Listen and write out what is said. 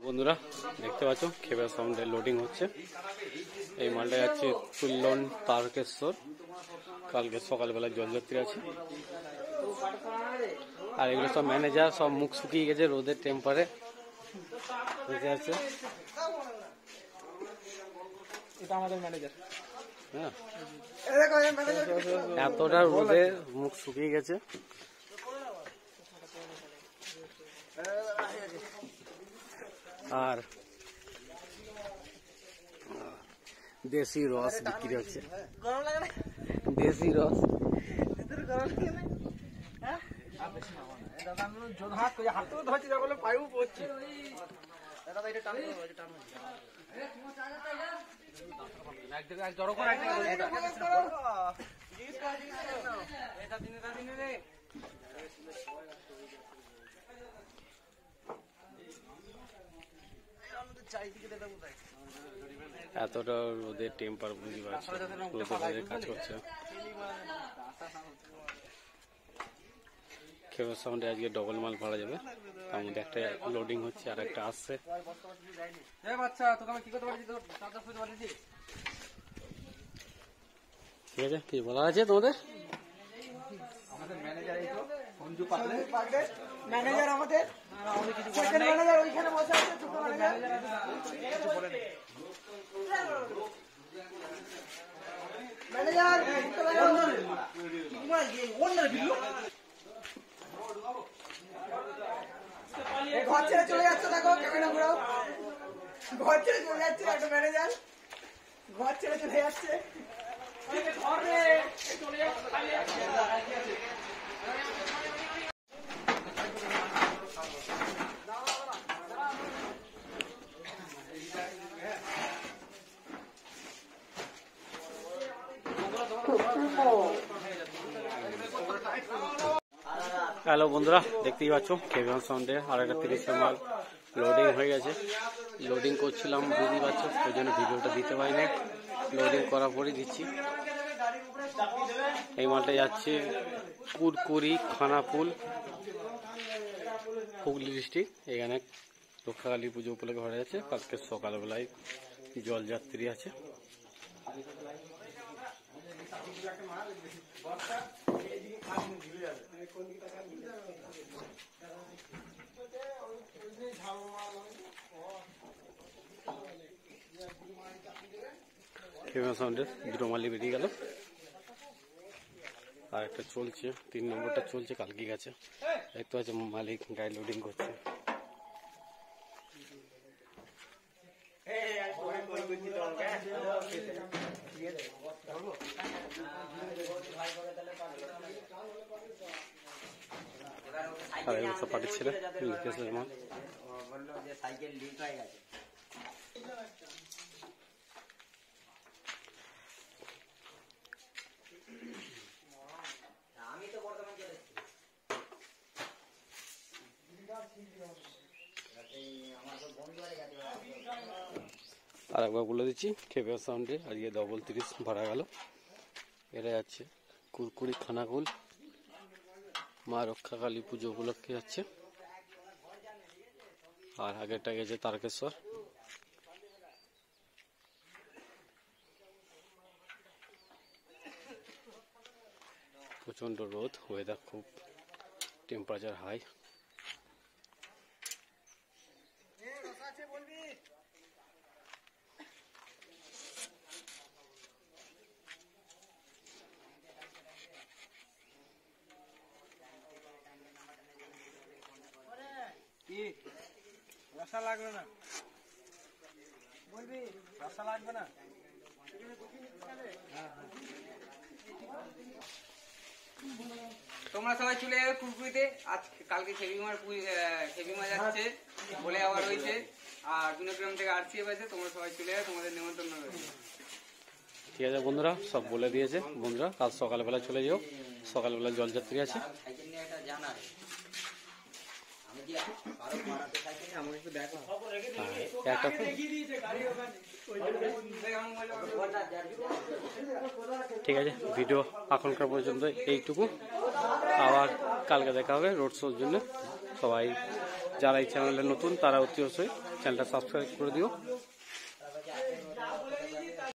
বন্ধুরা দেখতে পাচ্ছ খেবা সাউন্ডে লোডিং হচ্ছে। এই মালটা যাচ্ছে তুল্লন তারকেশ্বর। কালকে সকালবেলা জলযাত্রী আছে। আর এগুলো সব ম্যানেজার, সব মুখ শুকিয়ে গেছে রোদের টেম্পারে বসে আছে। এটা আমাদের ম্যানেজার। হ্যাঁ, এতটা রোদে মুখ শুকিয়ে গেছে। আর দেশি রস বিক্রি হচ্ছে, দেশি রস। এতটা রোদের টেম্পার বুঝতে পারছি, রোদে কাজ করছে। খেবার সাউন্ডে আজকে ডবল মাল ভাড়া যাবে, তার মধ্যে একটা লোডিং হচ্ছে আর একটা আসছে। ঠিক আছে, কি বলা আছে তোমাদের? ম্যানেজার আমাদের ম্যানেজার ওইখানে বসে আছে, ছোট ম্যানেজার। ঘর ছেড়ে চলে যাচ্ছে, দেখো ক্যামেরা ঘুরাও। ঘর ছেড়ে চলে যাচ্ছে একটা ম্যানেজার, ঘর ছেড়ে চলে যাচ্ছে। হ্যালো বন্ধুরা, দেখতেই পাচ্ছ খেবার সাউন্ডে আর একটা 30 মাল লোডিং হয়ে গেছে। লোডিং করছিলাম বুঝতেই পারছো, ওই জন্য ভিডিওটা দিতে পারিনি। লোডিং করার পরই দিচ্ছি। এই মালটা যাচ্ছে কুরকুরি খানাকুল, হুগলি ডিস্ট্রিক্ট। এখানে রক্ষাকালী পুজো উপলক্ষে ভরা যাচ্ছে। কালকে সকালবেলায় জলযাত্রী আছে। খেমা সাউন্ডের দুটো মালি বেরিয়ে গেল, আর একটা চলছে, 3 নম্বরটা চলছে, কালকে গেছে। দেখতে পাচ্ছি মালিক গাড়ি লোডিং করছে। আর এগুলো সব পার্টির ছেলে মাল। আর একবার বলে দিচ্ছি, খেবার সাউন্ডে আজকে 30 ভাড়া গেল। এরা যাচ্ছে কুরকুরি খানাকুল, মা রক্ষাকালী পুজো উপলক্ষে যাচ্ছে। আর আগেরটা গেছে তারকেশ্বর। প্রচন্ড রোদ, ওয়েদার খুব টেম্পারেচার হাই। রসা লাগবে না, বলবি রসা লাগবে না। তোমরা সবাই চলে যাবে কুরকুরিতে। আজ কালকে খেবিমা যাচ্ছে বলে আবার হয়েছে। আর বিনোগ্রাম থেকে আরসিএফ আছে, তোমরা সবাই চলে যাবে, তোমাদের নিমন্ত্রণ রয়েছে। ঠিক আছে বন্ধুরা, সব বলে দিয়েছে। বন্ধুরা কাল সকালবেলা চলে যাও, সকালবেলা জলযাত্রী আছে। ঠিক আছে, ভিডিও এখনকার পর্যন্ত এইটুকু। আবার কালকে দেখা হবে রোড শোর জন্য। সবাই যারা এই চ্যানেলে নতুন তারা অতি অবশ্যই চ্যানেলটা সাবস্ক্রাইব করে দিও।